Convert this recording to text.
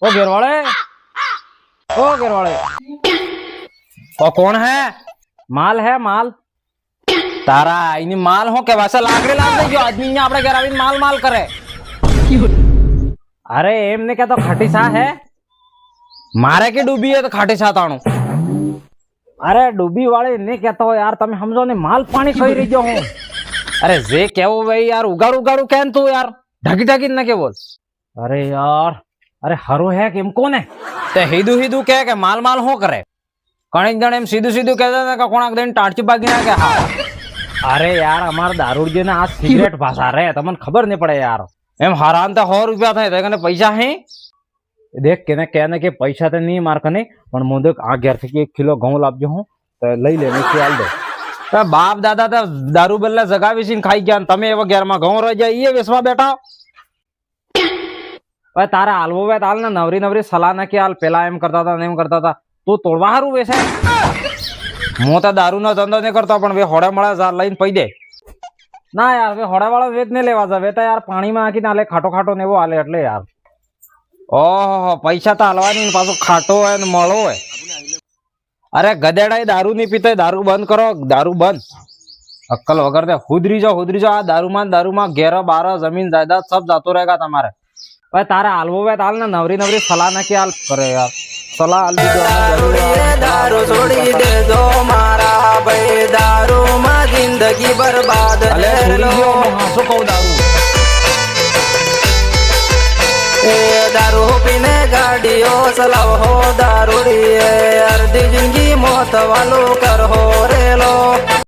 ओ गिरवाड़े, ओ गिरवाड़े। और कौन है? माल है माल। तारा इन्हीं माल हो के वैसे लाकड़े लाद जो आदमी ने अपने घर आवीने माल माल करे। अरे एमने क्या तो खाटी सा है मारे के डूबी है तो खाटी सा ताणु। अरे डूबी वाले ने कहता हो यार तमे समझो ने माल पानी खाई रही जो हूं। अरे जे केवो भाई यार उगाड़ू उगाड़ू कहन तू यार ढकी ढकी न के बोल। अरे यार अरे हरो है कि कोन है ते हीदू हीदू कह के माल माल हो करे कणिक जण एम सीधू सीधू कहता था कि कोणाक देन टाटची बागी ना के हाँ। अरे यार हमार दारूड़ जी ने आज सिगरेट भाषा रहे तमन खबर नहीं पड़े यार एम हरान तो 100 रुपया थे कने पैसा है देख के कहने के पैसा तो नहीं मार कने पण मुझे आ घर से 1 किलो घઉં लावजो हूं तो लई लेने ख्याल दे तो बाप दादा तो दारू बल्ला जगावी सीन खाई गया तमे एवं घर में घઉં रह जाए ये वेसवा बैठा भाई तारा हालवो वे ताल ना नवरी नवरी सलाह ना के हाल पेला एम करता था नहीं करता था तू तोड़वा हारू वेसे मु तो दारू नो धंधो नहीं करता पण वे होड़े मळे जार लईन पई दे ना यार वे होड़ा वाला वेच ने लेवा जावे तो यार पानी में आकी नाले खाटो खाटो ने वो हाले એટલે यार ओहो पैसा तो हलवानी पाछो खाटो है ने मळो है। अरे गधेड़ा दारू नहीं पीते दारू बंद करो दारू बंद अक्कल वगर दे हुदरी जाओ आ दारू में घेरा बारा जमीन जायदाद सब जातो रहेगा तुम्हारे भाई तारा हालवो वे ताल ना नवरी नवरी सलाह ना क्या करे यार सलाह हाल दी दारू छोड़ी दे दो मारा भाई दारू में जिंदगी बर्बाद कर लो हासो कहू दारू दारू पीने गाड़ियों चलाओ हो दारूड़ी अर्धी जिंदगी मौत वालों कर हो रे लो।